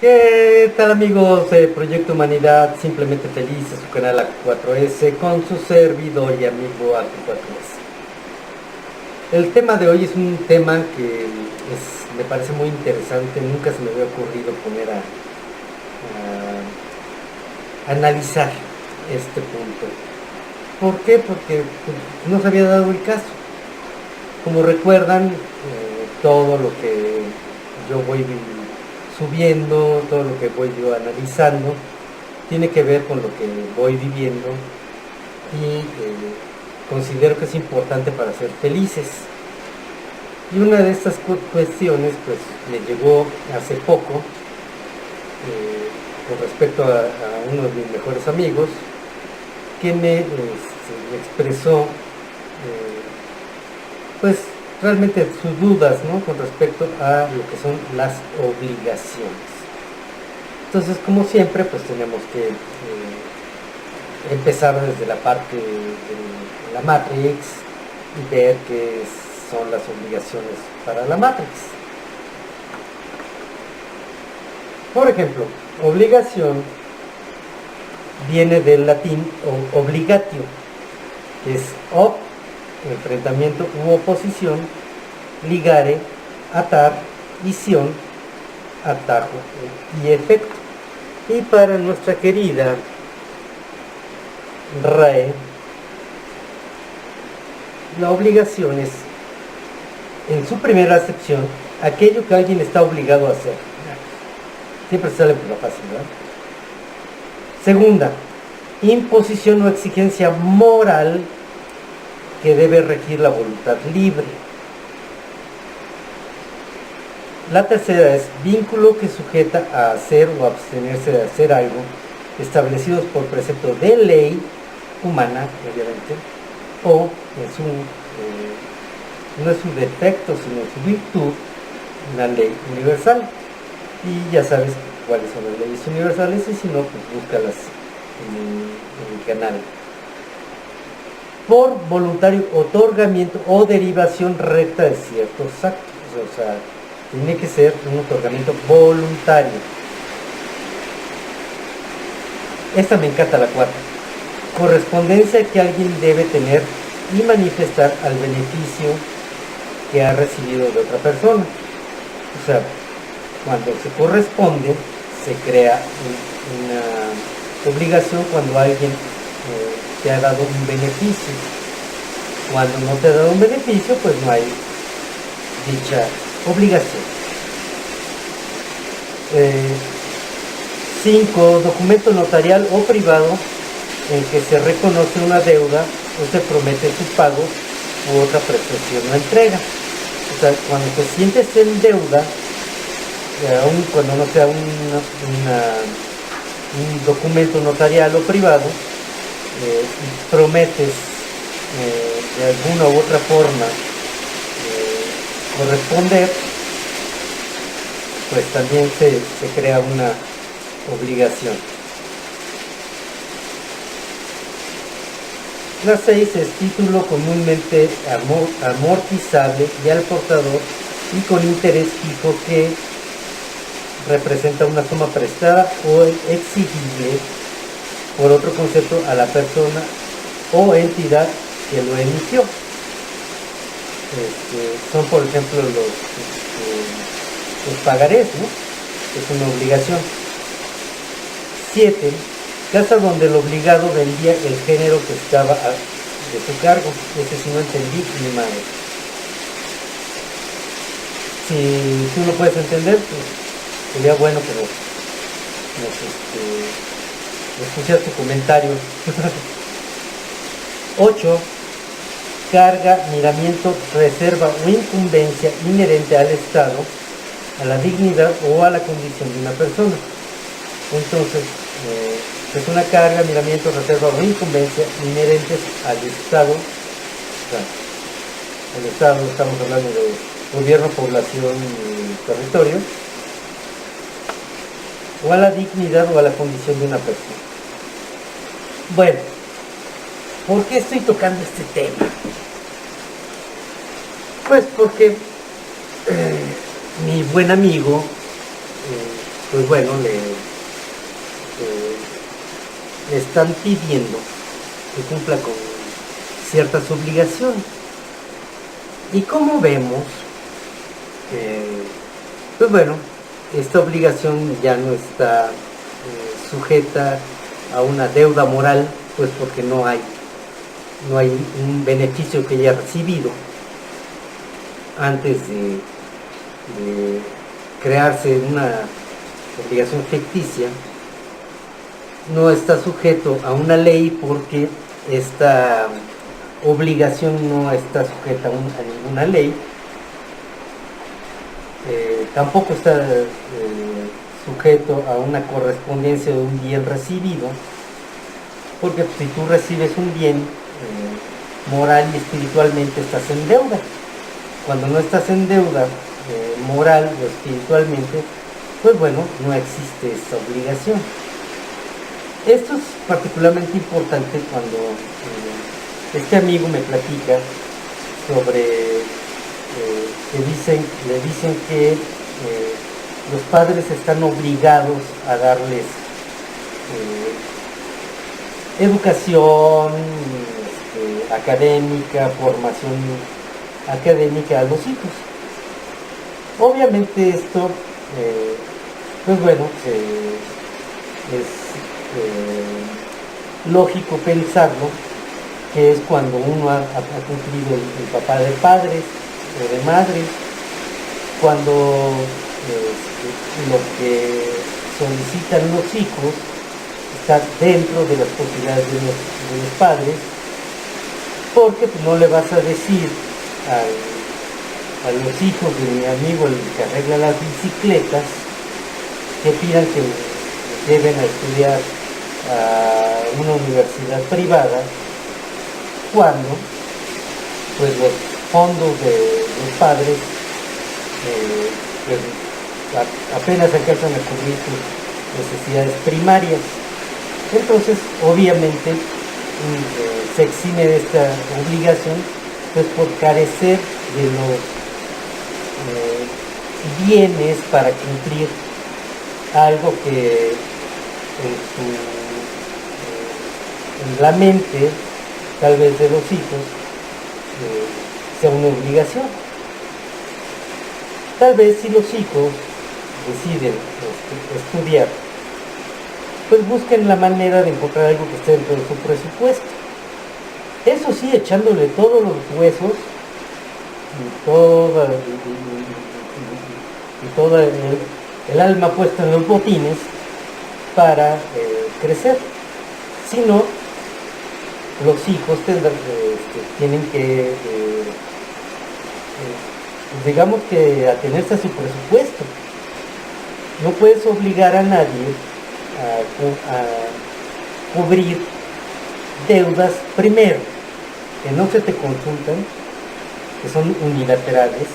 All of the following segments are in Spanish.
¿Qué tal amigos de Proyecto Humanidad? Simplemente felices, su canal AQ4S con su servidor y amigo AQ4S. El tema de hoy es un tema que me parece muy interesante, nunca se me había ocurrido poner a analizar este punto. ¿Por qué? Porque no se había dado el caso. Como recuerdan, todo lo que yo voy subiendo, todo lo que voy yo analizando, tiene que ver con lo que voy viviendo y considero que es importante para ser felices. Y una de estas cuestiones pues me llegó hace poco con respecto a uno de mis mejores amigos que me expresó pues realmente sus dudas, ¿no?, con respecto a lo que son las obligaciones. Entonces, como siempre, pues tenemos que empezar desde la parte de la Matrix y ver qué son las obligaciones para la Matrix. Por ejemplo, obligación viene del latín obligatio, que es enfrentamiento u oposición, ligare, atar, y sion, atajo y efecto. Y para nuestra querida RAE, la obligación es, en su primera acepción, aquello que alguien está obligado a hacer. Siempre sale por la fácil, ¿verdad? Segunda, imposición o exigencia moral que debe regir la voluntad libre. La tercera es vínculo que sujeta a hacer o abstenerse de hacer algo establecidos por precepto de ley humana, obviamente, o en su, no es su defecto, sino en su virtud, una ley universal. Y ya sabes cuáles son las leyes universales, y si no, pues búscalas en el canal. Por voluntario otorgamiento o derivación recta de ciertos actos, o sea, tiene que ser un otorgamiento voluntario. Esta me encanta, la cuarta. Correspondencia que alguien debe tener y manifestar al beneficio que ha recibido de otra persona. O sea, cuando se corresponde, se crea una obligación cuando alguien te ha dado un beneficio. Cuando no te ha dado un beneficio, pues no hay dicha obligación. 5. Documento notarial o privado en que se reconoce una deuda o se promete su pago u otra prestación o entrega. O sea, cuando te sientes en deuda, aun cuando no sea un documento notarial o privado, y prometes de alguna u otra forma corresponder, pues también se crea una obligación. La 6 es título comúnmente amortizable y al portador y con interés fijo que representa una suma prestada o exigible por otro concepto a la persona o entidad que lo emitió. Son, por ejemplo, los pagarés, ¿no?, que es una obligación. 7. Casa donde el obligado vendía el género que estaba de su cargo. Ese sí no entendí ni madre. Si tú lo puedes entender, pues sería bueno que nos escuchas tu comentario. 8. Carga, miramiento, reserva o incumbencia inherente al Estado, a la dignidad o a la condición de una persona. Entonces, es una carga, miramiento, reserva o incumbencia inherentes al Estado. O sea, el Estado, estamos hablando de gobierno, población y territorio, o a la dignidad o a la condición de una persona. Bueno, ¿por qué estoy tocando este tema? Pues porque mi buen amigo pues bueno, le están pidiendo que cumpla con ciertas obligaciones. Y como vemos, pues bueno, esta obligación ya no está sujeta a una deuda moral, pues porque no hay un beneficio que haya recibido antes de crearse una obligación ficticia. No está sujeto a una ley porque esta obligación no está sujeta a ninguna ley. Tampoco está sujeto a una correspondencia de un bien recibido, porque si tú recibes un bien, moral y espiritualmente estás en deuda. Cuando no estás en deuda moral o espiritualmente, pues bueno, no existe esa obligación. Esto es particularmente importante cuando este amigo me platica sobre le dicen que los padres están obligados a darles educación académica, formación académica a los hijos. Obviamente esto, pues bueno, es lógico pensarlo, que es cuando uno ha cumplido el papel de padres o de madres, cuando lo que solicitan los hijos está dentro de las posibilidades de los padres, porque pues, no le vas a decir a los hijos de mi amigo, el que arregla las bicicletas, que pidan que lleven a estudiar a una universidad privada, cuando pues los fondos de los padres pues, apenas alcanzan a cubrir sus necesidades primarias. Entonces obviamente se exime de esta obligación pues por carecer de los bienes para cumplir algo que en la mente tal vez de los hijos sea una obligación. Tal vez si los hijos deciden estudiar, pues busquen la manera de encontrar algo que esté dentro de su presupuesto. Eso sí, echándole todos los huesos y todo el alma puesta en los botines para crecer. Si no, los hijos tienen que, digamos que atenerse a su presupuesto. No puedes obligar a nadie a cubrir deudas, primero, que no se te consultan, que son unilaterales.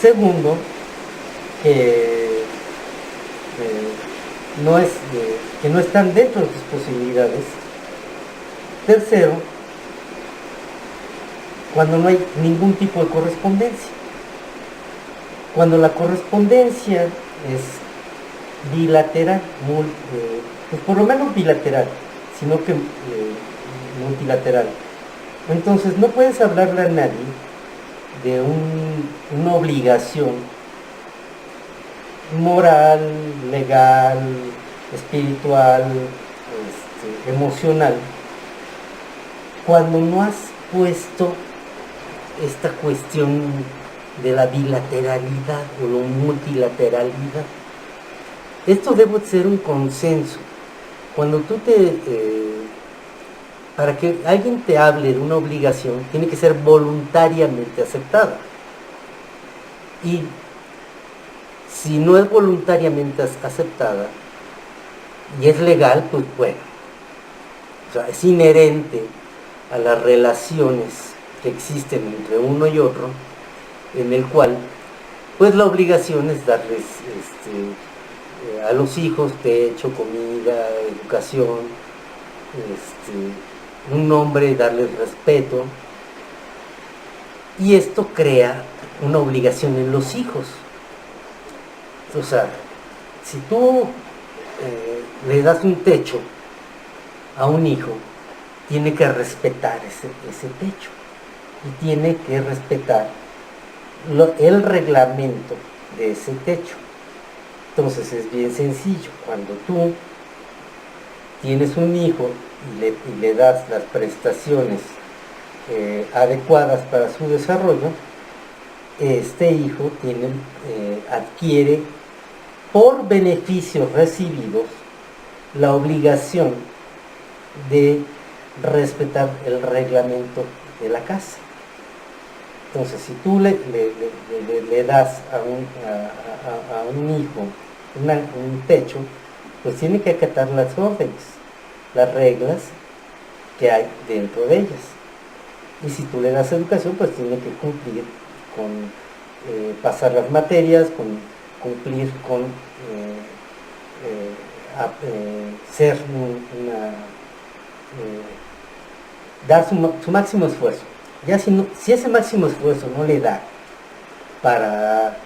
Segundo, que no están dentro de tus posibilidades. Tercero, cuando no hay ningún tipo de correspondencia. Cuando la correspondencia es bilateral, pues por lo menos bilateral, sino que multilateral. Entonces no puedes hablarle a nadie de una obligación moral, legal, espiritual, emocional, cuando no has puesto esta cuestión de la bilateralidad o la multilateralidad. Esto debe ser un consenso. Cuando tú para que alguien te hable de una obligación, tiene que ser voluntariamente aceptada. Y si no es voluntariamente aceptada y es legal, pues bueno, o sea, es inherente a las relaciones que existen entre uno y otro, en el cual pues la obligación es darles a los hijos techo, comida, educación, un nombre, darles respeto, y esto crea una obligación en los hijos. O sea, si tú le das un techo a un hijo, tiene que respetar ese techo y tiene que respetar el reglamento de ese techo. Entonces es bien sencillo, cuando tú tienes un hijo y le das las prestaciones adecuadas para su desarrollo, este hijo adquiere por beneficios recibidos la obligación de respetar el reglamento de la casa. Entonces, si tú le das a un hijo un techo, pues tiene que acatar las órdenes, las reglas que hay dentro de ellas. Y si tú le das educación, pues tiene que cumplir con pasar las materias, con cumplir con ser dar su máximo esfuerzo. Ya si ese máximo esfuerzo no le da para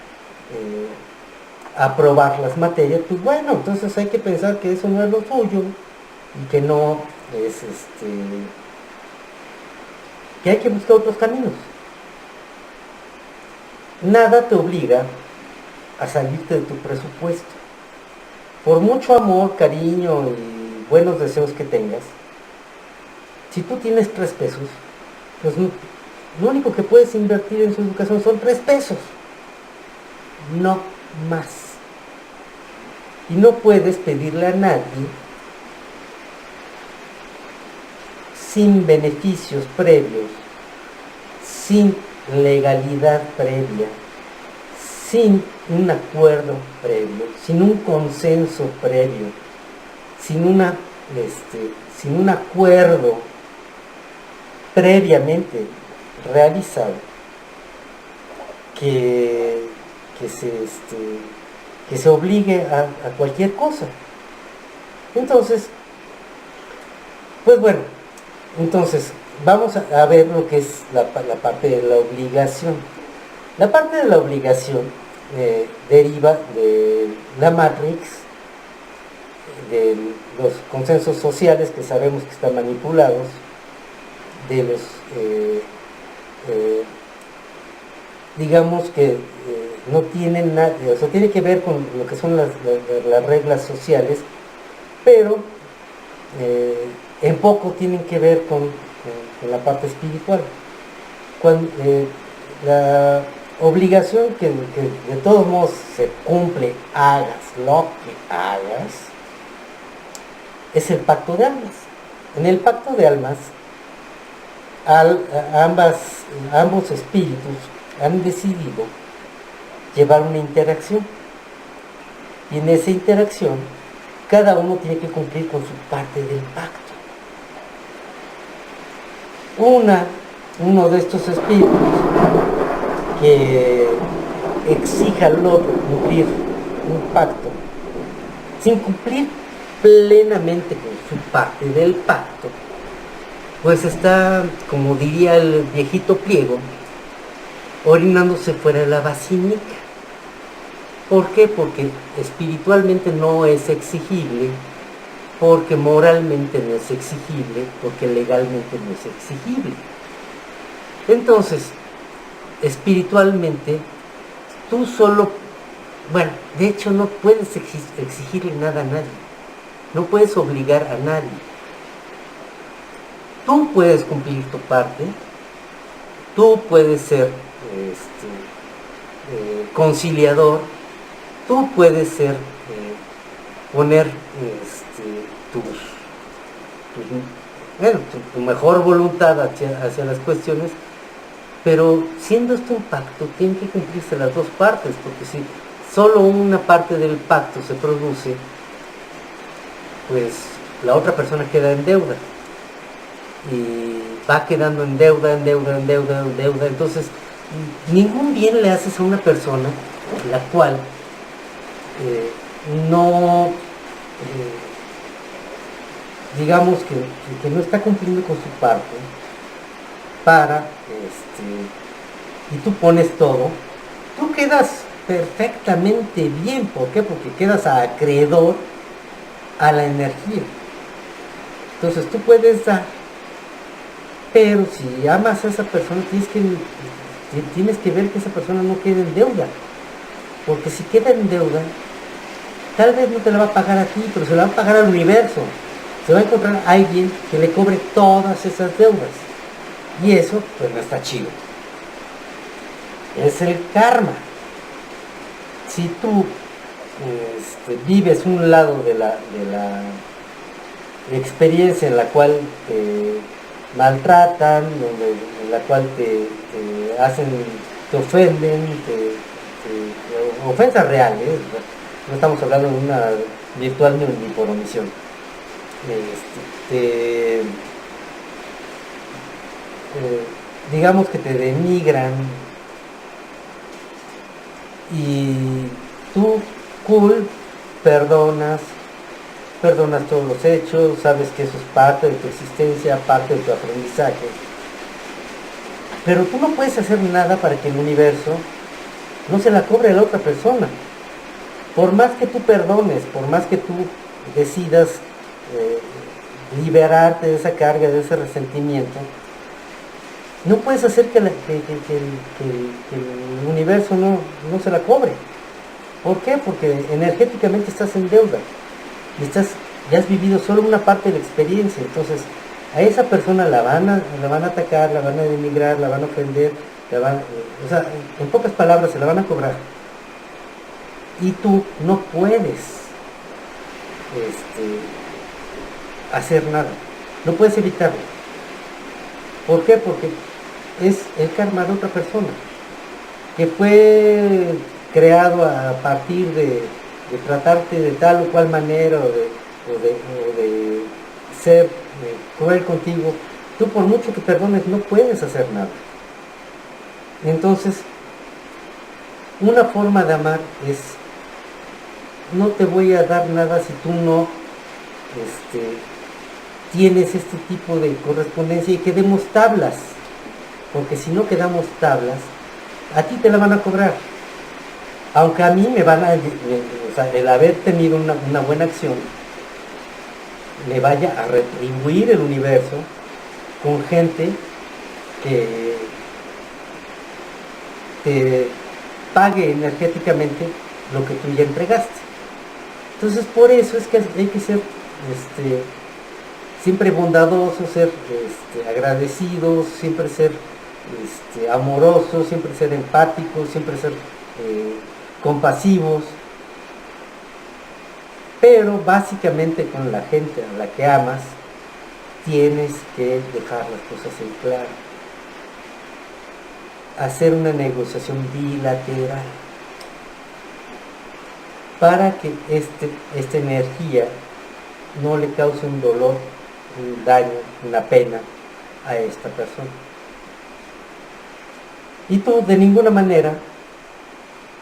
aprobar las materias, pues bueno, entonces hay que pensar que eso no es lo suyo y que no es que hay que buscar otros caminos. Nada te obliga a salirte de tu presupuesto. Por mucho amor, cariño y buenos deseos que tengas, si tú tienes 3 pesos, pues lo único que puedes invertir en su educación son 3 pesos, no más. Y no puedes pedirle a nadie sin beneficios previos, sin legalidad previa, sin un acuerdo previo, sin un consenso previo, sin un acuerdo previamente realizado que se obligue a cualquier cosa. Entonces, pues bueno, vamos a ver lo que es la parte de la obligación. La parte de la obligación deriva de la Matrix, de los consensos sociales que sabemos que están manipulados, de los digamos que no tienen nada, o sea, tiene que ver con lo que son las reglas sociales, pero en poco tienen que ver con la parte espiritual. La obligación que de todos modos se cumple, hagas lo que hagas, es el pacto de almas. En el pacto de almas, ambos espíritus han decidido llevar una interacción, y en esa interacción cada uno tiene que cumplir con su parte del pacto. Uno de estos espíritus que exija al otro cumplir un pacto sin cumplir plenamente con su parte del pacto, pues está, como diría el viejito Pliego, orinándose fuera de la vacinica. ¿Por qué? Porque espiritualmente no es exigible, porque moralmente no es exigible, porque legalmente no es exigible. Entonces, espiritualmente, tú solo, bueno, de hecho no puedes exigirle nada a nadie, no puedes obligar a nadie. Tú puedes cumplir tu parte, tú puedes ser conciliador, tú puedes ser poner tu mejor voluntad hacia las cuestiones, pero siendo esto un pacto, tienen que cumplirse las dos partes, porque si solo una parte del pacto se produce, pues la otra persona queda en deuda, y va quedando en deuda, entonces ningún bien le haces a una persona la cual no, digamos que no está cumpliendo con su parte y tú pones todo, tú quedas perfectamente bien. ¿Por qué? Porque quedas acreedor a la energía. Entonces tú puedes dar, pero si amas a esa persona, tienes que ver que esa persona no quede en deuda. Porque si queda en deuda, tal vez no te la va a pagar a ti, pero se la va a pagar al universo. Se va a encontrar alguien que le cobre todas esas deudas. Y eso, pues no está chido. Es el karma. Si tú vives un lado de la experiencia en la cual te maltratan, en la cual te hacen, te ofenden, ofensas reales, no estamos hablando de una virtual ni por omisión. Digamos que te denigran y tú, cool, perdonas todos los hechos, sabes que eso es parte de tu existencia, parte de tu aprendizaje. Pero tú no puedes hacer nada para que el universo no se la cobre a la otra persona. Por más que tú perdones, por más que tú decidas liberarte de esa carga, de ese resentimiento, no puedes hacer que el universo no se la cobre. ¿Por qué? Porque energéticamente estás en deuda. Y ya has vivido solo una parte de la experiencia. Entonces a esa persona la van a atacar, la van a denigrar, la van a ofender, o sea, en pocas palabras se la van a cobrar. Y tú no puedes hacer nada, no puedes evitarlo. ¿Por qué? Porque es el karma de otra persona que fue creado a partir de tratarte de tal o cual manera o de ser cruel contigo. Tú, por mucho que perdones, no puedes hacer nada. Entonces, una forma de amar es: no te voy a dar nada si tú no tienes este tipo de correspondencia, y quedemos tablas, porque si no quedamos tablas, a ti te la van a cobrar. Aunque a mí me van a, o sea, el haber tenido una buena acción, le vaya a retribuir el universo con gente que te pague energéticamente lo que tú ya entregaste. Entonces, por eso es que hay que ser siempre bondadosos, ser agradecidos, siempre ser amorosos, siempre ser empáticos, siempre ser compasivos, pero básicamente con la gente a la que amas tienes que dejar las cosas en claro, hacer una negociación bilateral para que esta energía no le cause un dolor, un daño, una pena a esta persona. Y tú de ninguna manera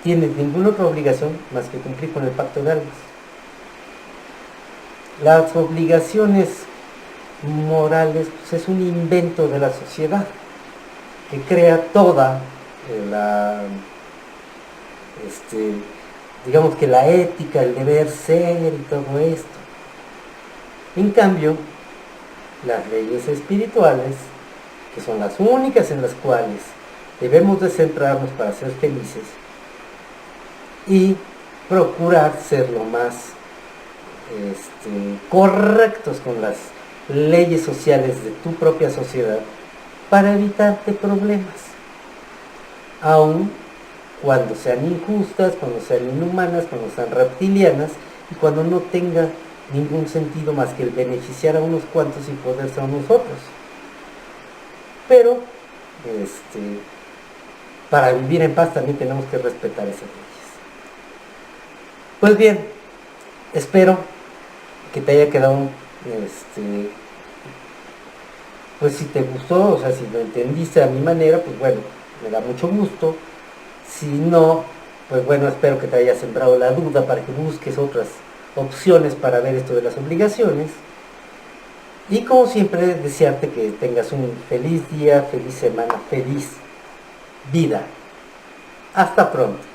tienes ninguna otra obligación más que cumplir con el pacto de almas. Las obligaciones morales, pues, es un invento de la sociedad que crea toda digamos que la ética, el deber ser y todo esto. En cambio, las leyes espirituales, que son las únicas en las cuales debemos de centrarnos para ser felices y procurar ser lo más correctos con las leyes sociales de tu propia sociedad para evitarte problemas, aun cuando sean injustas, cuando sean inhumanas, cuando sean reptilianas y cuando no tenga ningún sentido más que el beneficiar a unos cuantos y poderse a unos otros. Pero para vivir en paz también tenemos que respetar esas leyes. Pues bien, espero que te haya quedado pues si te gustó, o sea, si lo entendiste a mi manera, pues bueno, me da mucho gusto. Si no, pues bueno, espero que te haya sembrado la duda para que busques otras opciones para ver esto de las obligaciones. Y como siempre, desearte que tengas un feliz día, feliz semana, feliz vida. Hasta pronto.